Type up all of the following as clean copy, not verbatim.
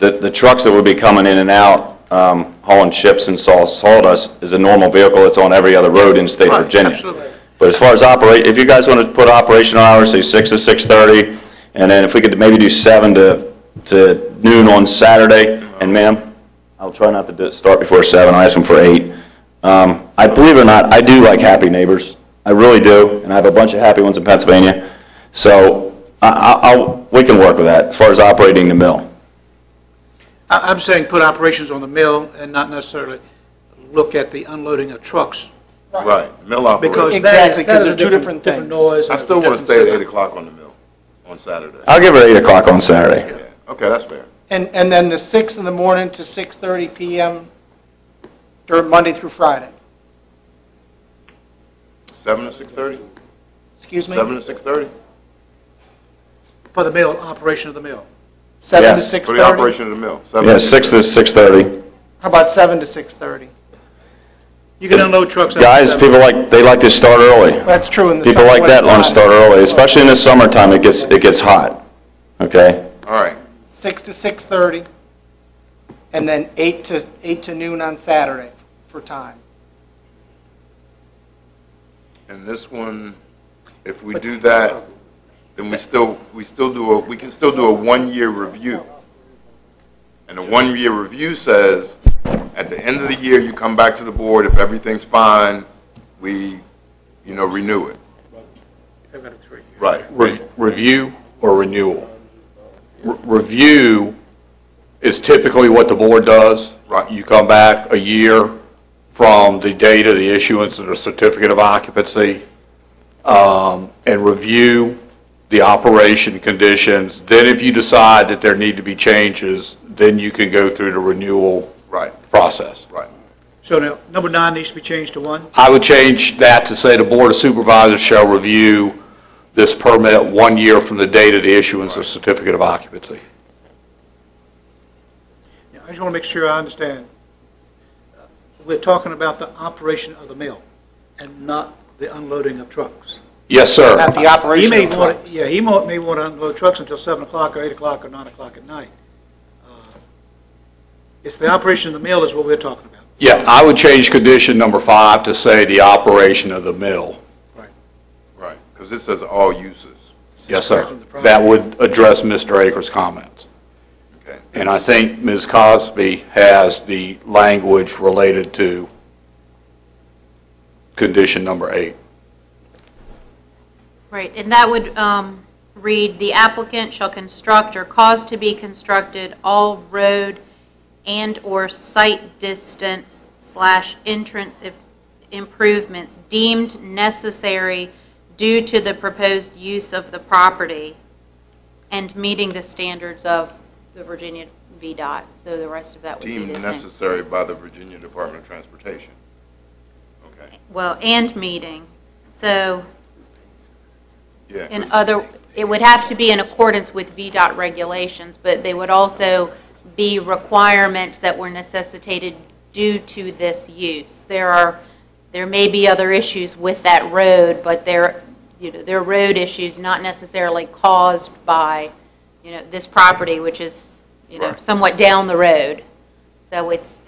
the trucks that would be coming in and out, hauling chips and sawdust is a normal vehicle that's on every other road in the state of Virginia. Absolutely. But as far as if you guys want to put operational hours, say 6 to 6:30, and then if we could maybe do 7 to noon on Saturday, and ma'am, I'll try not to start before 7, I'll ask them for 8. I believe it or not, I do like happy neighbors. I really do, and I have a bunch of happy ones in Pennsylvania. So we can work with that as far as operating the mill. I'm saying put operations on the mill and not necessarily look at the unloading of trucks. Right, mill operation. Because Exactly, that is they're a two different things. noise. I still want to stay at 8 o'clock on the mill on Saturday. I'll give it 8 o'clock on Saturday. Yeah. Okay, that's fair. And then the 6 in the morning to 6:30 p.m. during Monday through Friday. 7 to 6:30? Excuse me? 7 to 6:30? For the mill, operation of the mill. 7 Yeah. to For the 6:30? operation of the mill? 7 Yeah, to 6 to 6:30. How about 7 to 6:30? You can unload trucks. after Guys, 7. people they like to start early. That's true in the People summer like that when want it's to start hot. early, especially in the summertime. It gets hot. Okay. All right. 6 to 6:30, and then 8 to noon on Saturday for time. And this one, if we do that, then we can still do a 1-year review. And a 1-year review says, at the end of the year, you come back to the board. If everything's fine, we, renew it. They've got a 3. Right. Review or renewal? Review is typically what the board does. Right. You come back a year from the date of the issuance of the certificate of occupancy and review the operation conditions. Then if you decide that there need to be changes, then you can go through the renewal process. Right. So now, number 9 needs to be changed to 1? I would change that to say the Board of Supervisors shall review this permit 1 year from the date of the issuance of certificate of occupancy. I just want to make sure I understand. We're talking about the operation of the mill and not the unloading of trucks. Yes, sir. Not the He operation may of want, trucks. may want to unload trucks until 7 o'clock or 8 o'clock or 9 o'clock at night. It's the operation of the mill is what we're talking about. Yeah, I would change condition number 5 to say the operation of the mill. Right. Because it says all uses. Yes, sir. That would address Mr. Akers' comments. Okay. And I think Ms. Cosby has the language related to condition number 8. Right, and that would read, the applicant shall construct or cause to be constructed all road and/or site distance / entrance improvements deemed necessary due to the proposed use of the property and meeting the standards of the Virginia VDOT. So the rest of that would be Deemed the same. necessary by the Virginia Department of Transportation. Okay. Well, and meeting. So Yeah. it would have to be in accordance with VDOT regulations, but they would also be requirements that were necessitated due to this use. There may be other issues with that road, but they're road issues not necessarily caused by, this property, which is, somewhat down the road. So it's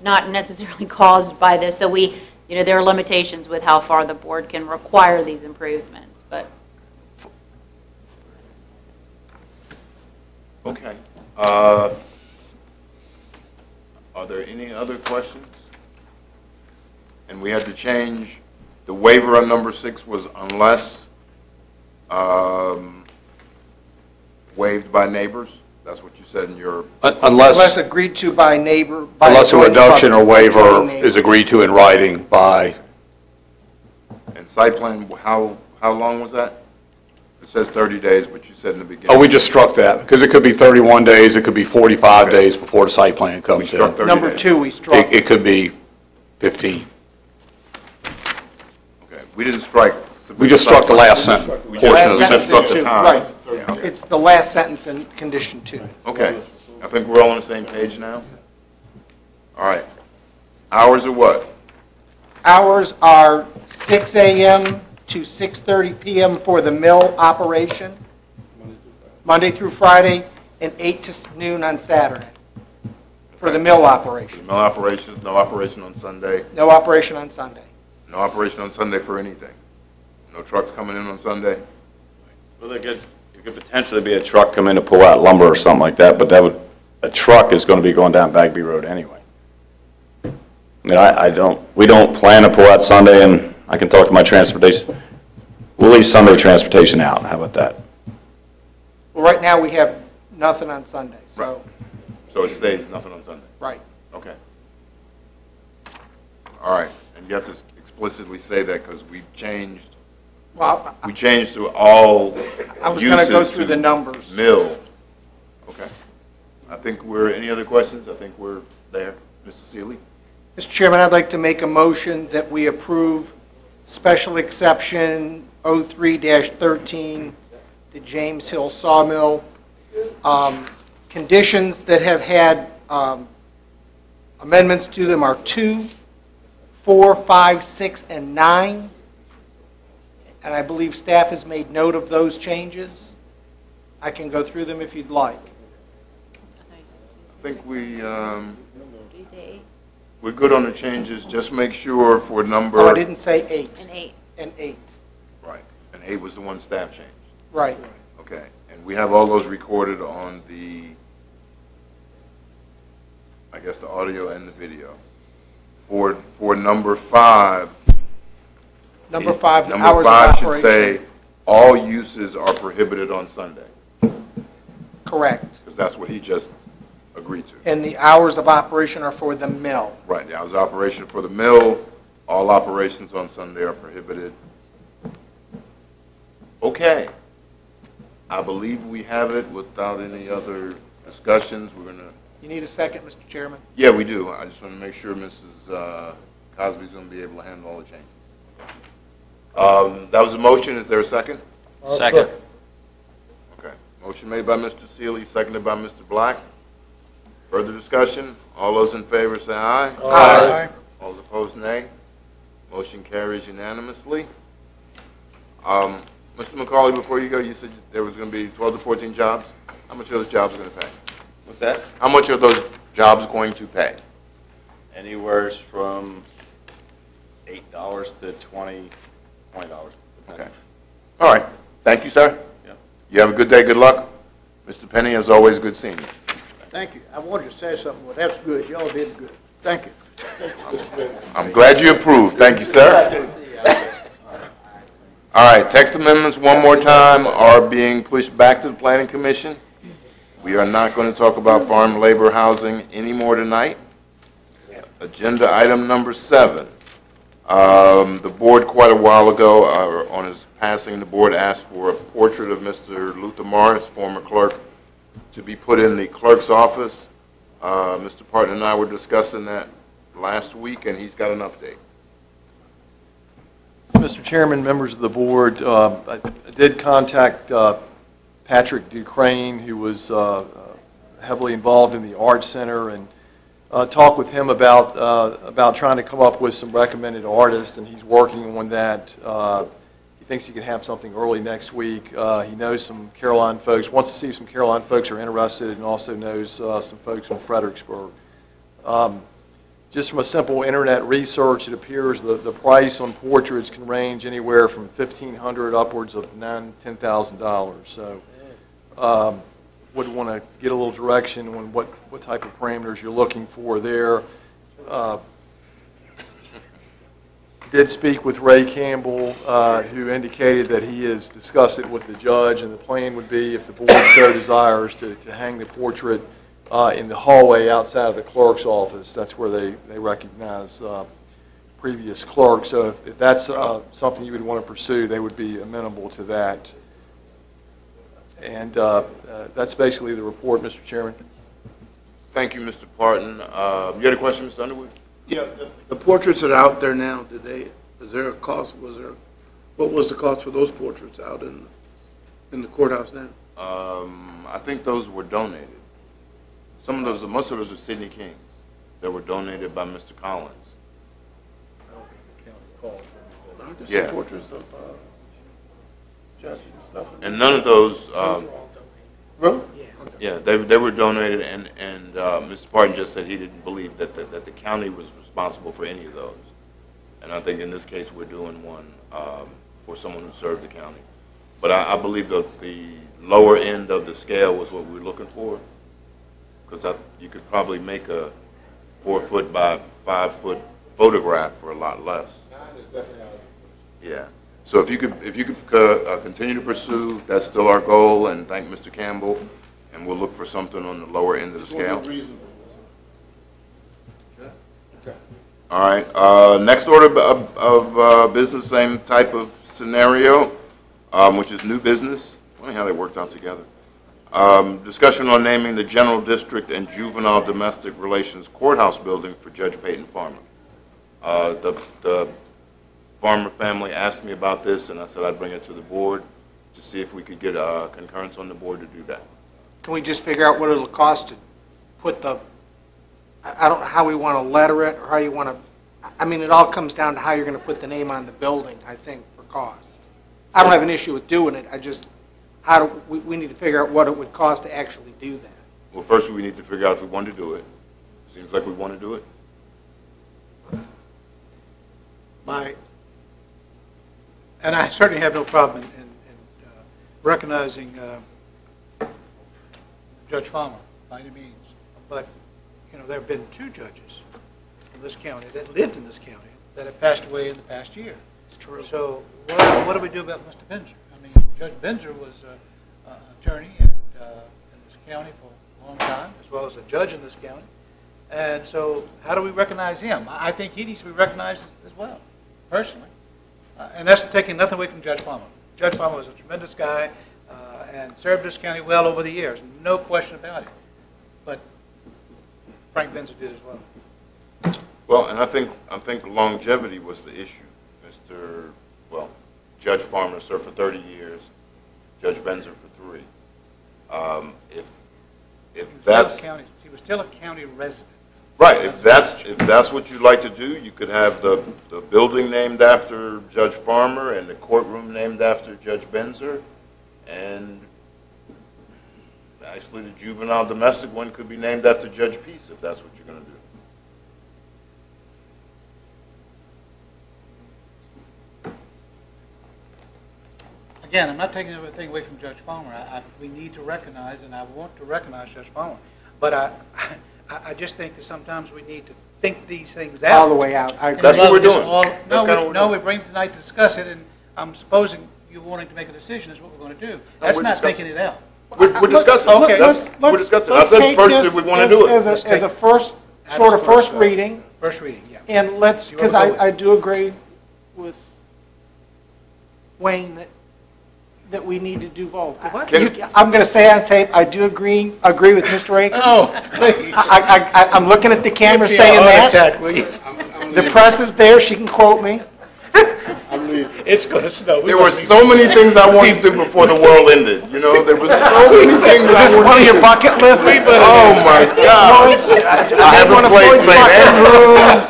not necessarily caused by this. So there are limitations with how far the board can require these improvements, but. Okay. Are there any other questions? And we had to change, the waiver on number 6 was unless waived by neighbors? That's what you said in your... Unless agreed to by neighbor. by Unless a adjoining reduction or property, waiver adjoining neighbor. is agreed to in writing by, And site plan, how long was that? It says 30 days, but you said in the beginning... we just struck that, because it could be 31 days, it could be 45 days before the site plan We comes struck in. 30 Number days. 2, we struck. It could be 15. Okay. We didn't strike... We just struck the last sentence, We portion just of the Last sentence. struck the sentence in time. Right. Yeah, okay. It's the last sentence in condition 2. Okay. I think we're all on the same page now? All right. Hours are what? Hours are 6 a.m. to 6:30 p.m. for the mill operation, Monday through Friday, and 8 to noon on Saturday for the mill operation. No operations, no operation on Sunday, No operation on Sunday. no operation on Sunday for anything. No trucks coming in on Sunday. Well, there could potentially be a truck come in to pull out lumber or something like that, but a truck is going to be going down Bagby Road anyway. I mean, we don't plan to pull out Sunday, and I can talk to my transportation. We'll leave Sunday transportation out. How about that? Well, right now, we have nothing on Sunday, so, So it stays nothing on Sunday. right. Okay. All right, and you have to explicitly say that because we changed Well, to all I was going to go uses through the numbers. Mill. Okay. I think any other questions? I think we're there. Mr. Seeley? Mr. Chairman, I'd like to make a motion that we approve special exception 03-13, the James Hill Sawmill. Conditions that have had amendments to them are 2, 4, 5, 6, and 9. And I believe staff has made note of those changes. I can go through them if you'd like. I think we're good on the changes. Just make sure for number. Oh, I didn't say 8. An 8. And 8, Right, and 8 was the one staff changed. right. Okay, and we have all those recorded on the, I guess, the audio and the video. For number 5. Number 5, the Number hours of 5 should operation. say, all uses are prohibited on Sunday, Correct. because that's what he just agreed to. And the hours of operation are for the mill. Right, the hours of operation for the mill, all operations on Sunday are prohibited. Okay. I believe we have it without any other discussions. We're going to, You need a second, Mr. Chairman? yeah, we do. I just want to make sure Mrs. Cosby's going to be able to handle all the changes. That was a motion. Is there a second? Second. Okay. Motion made by Mr. Seeley, seconded by Mr. Black. Further discussion? All those in favor say aye. Aye. All opposed, nay. Motion carries unanimously. Mr. McCauley, before you go, you said there was going to be 12 to 14 jobs. How much are those jobs going to pay? What's that? How much are those jobs going to pay? Anywhere from $8 to $20. Okay. All right. Thank you, sir. Yeah. You have a good day. Good luck. Mr. Penny, as always, good seeing you. Thank you. I wanted to say something, but that's good. Y'all did good. Thank you. I'm glad you approved. Thank you, sir. All right, text amendments one more time are being pushed back to the Planning Commission. We are not going to talk about farm labor housing anymore tonight. Agenda item number 7. The board quite a while ago, on his passing, the board asked for a portrait of Mr. Luther Morris, former clerk, to be put in the clerk's office. Mr. Parton and I were discussing that last week, and he's got an update. Mr. Chairman, members of the board, I did contact Patrick Ducrane, who was heavily involved in the Art Center, and talk with him about trying to come up with some recommended artists, and he's working on that. He thinks he can have something early next week. He knows some Caroline folks, wants to see if some Caroline folks are interested, and also knows some folks from Fredericksburg. Just from a simple internet research, it appears the price on portraits can range anywhere from $1,500 upwards of $9,000 to $10,000. So would want to get a little direction on what type of parameters you're looking for there. Did speak with Ray Campbell, who indicated that he has discussed it with the judge, and the plan would be, if the board so desires, to hang the portrait in the hallway outside of the clerk's office. That's where they recognize previous clerks. So if that's something you would want to pursue, they would be amenable to that. And that's basically the report, Mr. Chairman. Thank you, Mr. Parton. You had a question, Mr. Underwood? Yeah, the portraits that are out there now, is there a cost, what was the cost for those portraits out in the courthouse now? I think those were donated. Most of those are Sidney King's that were donated by Mr. Collins. Aren't there Yeah. some portraits of judges and stuff? And none of those, Really? Yeah, they were donated, and Mr. Parton just said he didn't believe that the county was responsible for any of those. And I think in this case, we're doing one for someone who served the county. But I believe that the lower end of the scale was what we were looking for, because you could probably make a 4-foot by 5-foot photograph for a lot less. Yeah. So if you could continue to pursue, that's still our goal, and thank Mr. Campbell, and we'll look for something on the lower end of the scale. All right. Next order of business, same type of scenario, which is new business. Funny how they worked out together. Discussion on naming the General District and Juvenile Domestic Relations Courthouse Building for Judge Peyton Farmer. The Farmer family asked me about this, and I said I'd bring it to the board to see if we could get concurrence on the board to do that. Can we just figure out what it'll cost to put the, I don't know how we want to letter it or how you want to, I mean, it all comes down to how you're going to put the name on the building, I think, for cost. I don't have an issue with doing it, I just, we need to figure out what it would cost to actually do that. Well, first we need to figure out if we want to do it. Seems like we want to do it. And I certainly have no problem in recognizing Judge Farmer by any means. But, you know, there have been 2 judges in this county that lived in this county that have passed away in the past year. It's true. So what do we do about Mr. Benzer? I mean, Judge Benzer was an attorney in this county for a long time, as well as a judge in this county. And so how do we recognize him? I think he needs to be recognized as well, personally. And that's taking nothing away from Judge Farmer. Judge Farmer was a tremendous guy and served this county well over the years, no question about it. But Frank Benzer did as well. Well, and I think longevity was the issue. Judge Farmer served for 30 years, Judge Benzer for 3. If that's he was still a county resident. right, if that's what you'd like to do, you could have the building named after Judge Farmer and the courtroom named after Judge Benzer, and actually the juvenile domestic one could be named after Judge Peace if that's what you're going to do. Again, I'm not taking anything away from Judge Farmer. We need to recognize, and I want to recognize Judge Farmer. But I just think that sometimes we need to think these things out. All the way out. That's what we're doing. We bring it tonight to discuss it, and I'm supposing you're wanting to make a decision is what we're going to do. That's not thinking it out. We're discussing. Okay. We're discussing. I said first if we want to do it. As a first reading. First reading, yeah. And let's, because I do agree with Wayne that we need to do both. I'm going to say on tape, I do agree with Mr. Akins. Oh, please. I'm looking at the camera saying that. Attack, will you? The press is there, she can quote me. It's going to snow. There were so many things I wanted to do before the world ended. You know, there were so many things. Is this one of your bucket lists? Oh my God! I haven't played St. Andrews.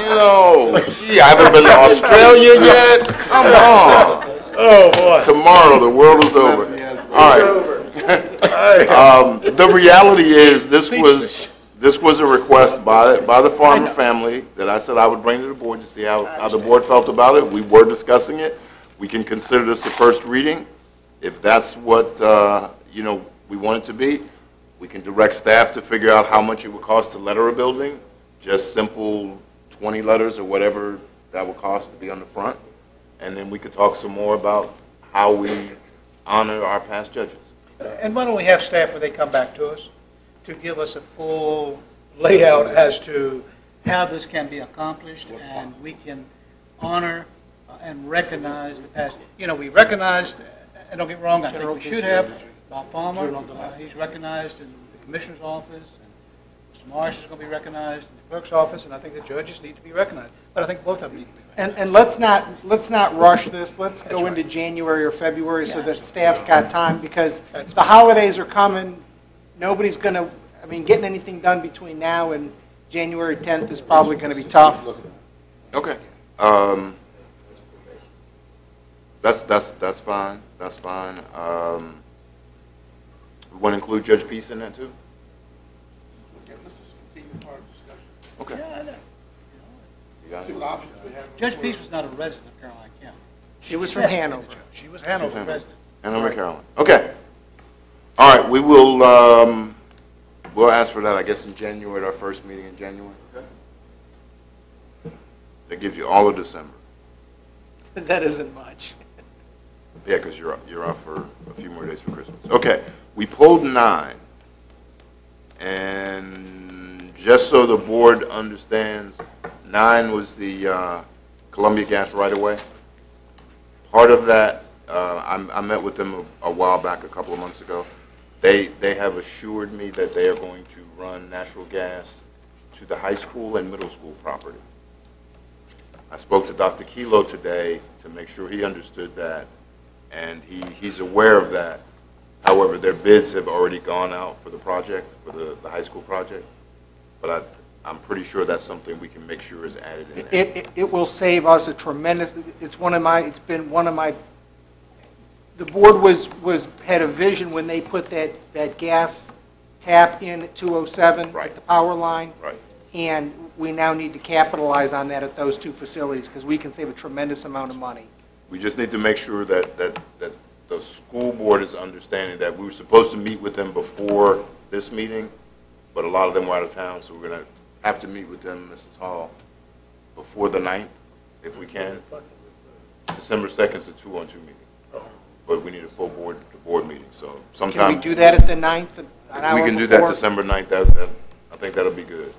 You know, gee, I haven't been to Australia yet. Come on. Oh boy! Tomorrow the world is over. All right. The reality is, this was a request by the Farmer family that I said I would bring to the board to see how the board felt about it. We were discussing it. We can consider this the first reading. If that's what we want it to be, we can direct staff to figure out how much it would cost to letter a building, just simple 20 letters or whatever that would cost to be on the front. And then we could talk some more about how we honor our past judges. And why don't we have staff when they come back to us to give us a full layout as to how this can be accomplished, and we can honor and recognize the past. You know, we recognized, and don't get me wrong, I think we should have Bob Palmer. He's recognized in the commissioner's office, and Mr. Marsh is going to be recognized in the clerk's office, and I think the judges need to be recognized. But I think both of them need to be recognized. And let's not rush this. Let's go into January or February so that staff's got time, because the holidays are coming. Nobody's going to, getting anything done between now and January 10th is probably going to be tough. Okay. That's fine. That's fine. We want to include Judge Peace in that too? Okay. You got it? Judge Peace was not a resident of Caroline County. She was from Hanover. She was Hanover resident. Hanover, Carolina. Okay. All right, we will, we'll ask for that, I guess, in January, at our first meeting in January. That gives you all of December. That isn't much. Yeah, because you're off for a few more days for Christmas. Okay, we pulled 9. And just so the board understands, 9 was the Columbia Gas right-of-way. Part of that, I met with them a while back, a couple of months ago. They have assured me that they are going to run natural gas to the high school and middle school property. I spoke to Dr. Kilo today to make sure he understood that, and he's aware of that. However, their bids have already gone out for the project, for the high school project, but I'm pretty sure that's something we can make sure is added in there. It will save us a tremendous, it's been one of my, the board had a vision when they put that gas tap in at 207 Right. at the power line. Right. And we now need to capitalize on that at those 2 facilities because we can save a tremendous amount of money. We just need to make sure that the school board is understanding that we were supposed to meet with them before this meeting, but a lot of them were out of town, so we're going to have to meet with them, Mrs. Hall, before the 9th, if we can. December 2nd is a 2-on-2 meeting, but we need a full board meeting, so sometime. Can we do that at the 9th? If we can do that December 9th, I think that'll be good.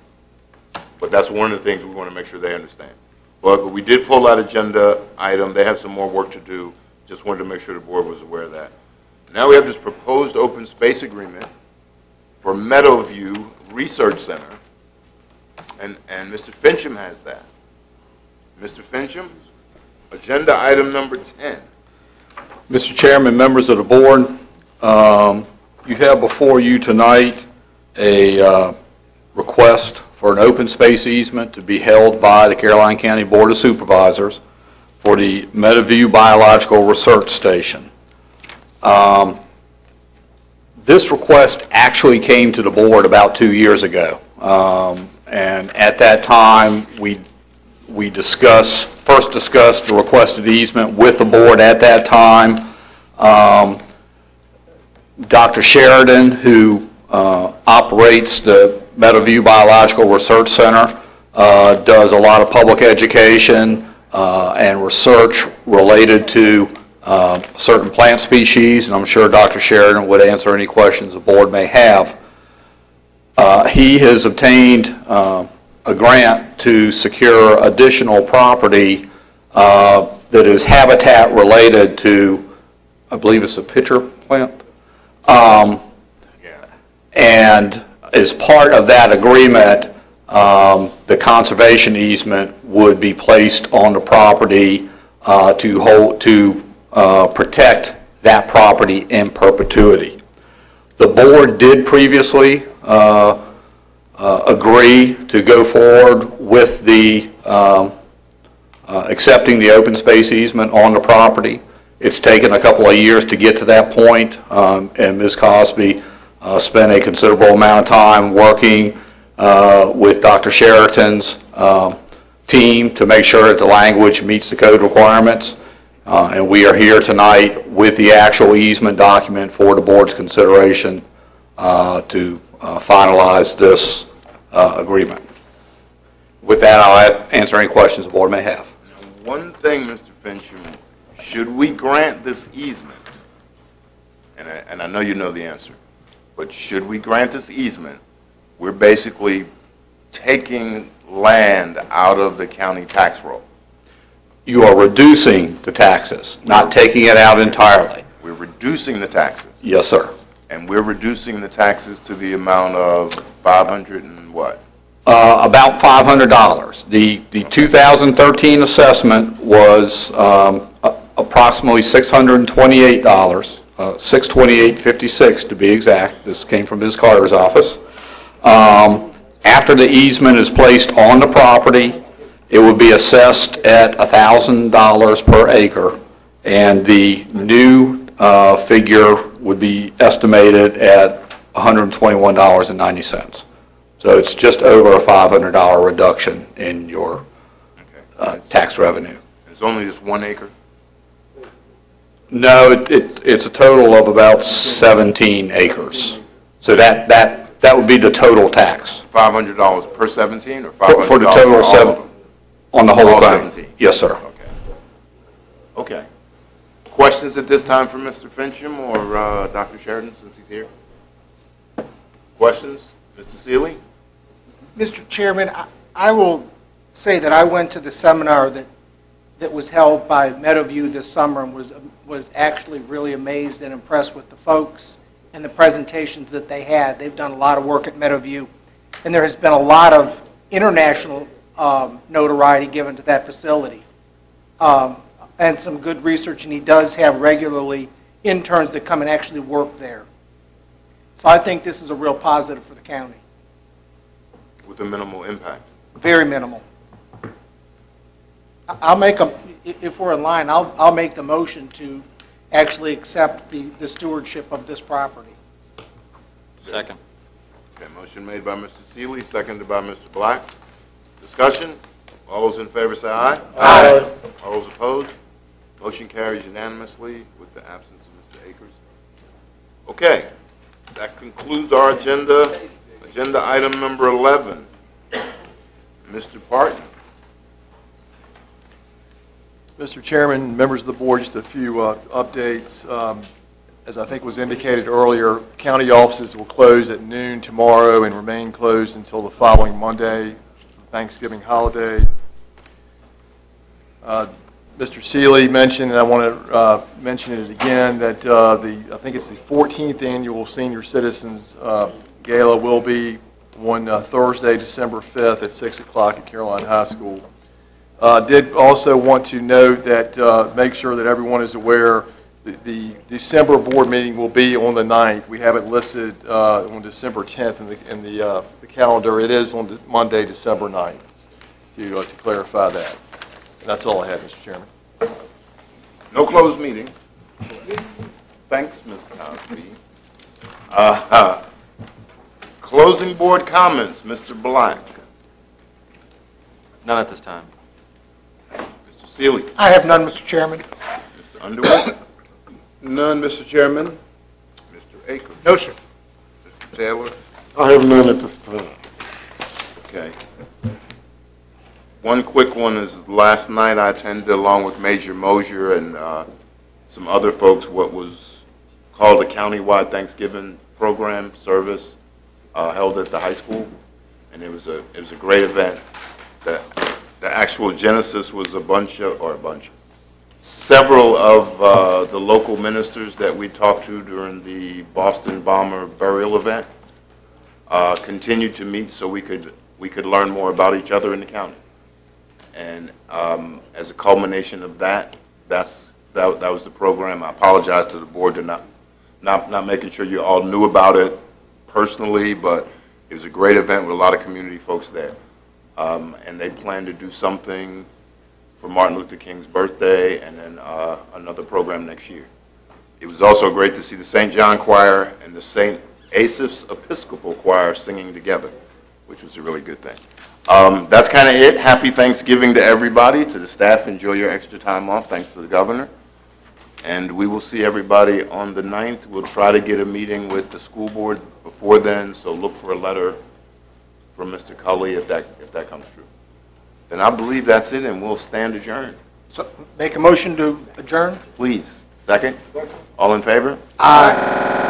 But that's one of the things we want to make sure they understand. But we did pull that agenda item. They have some more work to do. Just wanted to make sure the board was aware of that. Now we have this proposed open space agreement for Meadowview Research Center. And Mr. Fincham has that. Mr. Fincham, agenda item number 10. Mr. Chairman, members of the board, you have before you tonight a request for an open space easement to be held by the Caroline County Board of Supervisors for the Meadowview Biological Research Station. This request actually came to the board about 2 years ago. And at that time, we first discussed the requested easement with the board at that time. Dr. Sheridan, who operates the Meadowview Biological Research Center, does a lot of public education and research related to certain plant species, and I'm sure Dr. Sheridan would answer any questions the board may have. He has obtained a grant to secure additional property that is habitat related to, I believe it's a pitcher plant. And as part of that agreement, the conservation easement would be placed on the property to protect that property in perpetuity. The board did previously agree to go forward with the accepting the open space easement on the property. It's taken a couple of years to get to that point, and Ms. Cosby spent a considerable amount of time working with Dr. Sheraton's team to make sure that the language meets the code requirements. And we are here tonight with the actual easement document for the board's consideration to finalize this agreement. With that, I'll answer any questions the board may have. One thing, Mr. Fincham, should we grant this easement, and I know you know the answer, but should we grant this easement, we're basically taking land out of the county tax roll. You are reducing the taxes, not taking it out entirely. We're reducing the taxes. Yes, sir. And we're reducing the taxes to the amount of 500 and what? About $500. The 2013 assessment was approximately $628, $628.56 to be exact. This came from Ms. Carter's office. After the easement is placed on the property, it would be assessed at $1,000 per acre, and the new figure would be estimated at $121.90. So it's just over a $500 reduction in your tax revenue. It's only this 1 acre? No, it's a total of about 17 acres. So that would be the total tax. $500 per 17 or $500 For the total all of them? on the whole All thing. 17? Yes, sir. Okay. Questions at this time for Mr. Fincham or Dr. Sheridan, since he's here? Questions? Mr. Seeley? Mr. Chairman, I will say that I went to the seminar that was held by Meadowview this summer and was actually really amazed and impressed with the folks and the presentations that they had. They've done a lot of work at Meadowview, and there has been a lot of international notoriety given to that facility. And some good research, and he does have regularly interns that come and actually work there. So I think this is a real positive for the county. With a minimal impact. Very minimal. I'll make a, if we're in line, I'll make the motion to actually accept the stewardship of this property. Second. Okay, motion made by Mr. Seeley, seconded by Mr. Black. Discussion? All those in favor say aye. Aye. All those opposed? Motion carries unanimously with the absence of Mr. Akers. Okay, that concludes our agenda. Agenda item number 11. Mr. Parton. Mr. Chairman, members of the board, just a few updates. As I think was indicated earlier, county offices will close at noon tomorrow and remain closed until the following Monday, Thanksgiving holiday. Mr. Seeley mentioned, and I want to mention it again, that I think it's the 14th annual Senior Citizens Gala will be on Thursday, December 5th at 6 o'clock at Caroline High School. Did also want to note that, make sure that everyone is aware, the December board meeting will be on the 9th. We have it listed on December 10th in the calendar. It is on Monday, December 9th, to clarify that. And that's all I have, Mr. Chairman. No closed meeting. Thanks, Ms. Cosby. Closing board comments, Mr. Black. None at this time. Mr. Seeley. I have none, Mr. Chairman. Mr. Underwood. None, Mr. Chairman. Mr. Akers. No, sir. Mr. Taylor. I have none at this time. Okay. One quick one is last night I attended along with Major Mosier and some other folks what was called a countywide Thanksgiving program service held at the high school, and it was a great event. The actual genesis was several of the local ministers that we talked to during the Boston bomber burial event continued to meet so we could learn more about each other in the county. And as a culmination of that was the program. I apologize to the board to not making sure you all knew about it personally, but it was a great event with a lot of community folks there. And they plan to do something for Martin Luther King's birthday and then another program next year. It was also great to see the St. John Choir and the St. Asaph's Episcopal Choir singing together, which was a really good thing. That's kind of it. Happy Thanksgiving to everybody. To the staff, enjoy your extra time off. Thanks to the governor. And we will see everybody on the 9th. We'll try to get a meeting with the school board before then, so look for a letter from Mr. Cully if that comes true. Then I believe that's it, and we'll stand adjourned. So make a motion to adjourn? Please. Second? All in favor? Aye.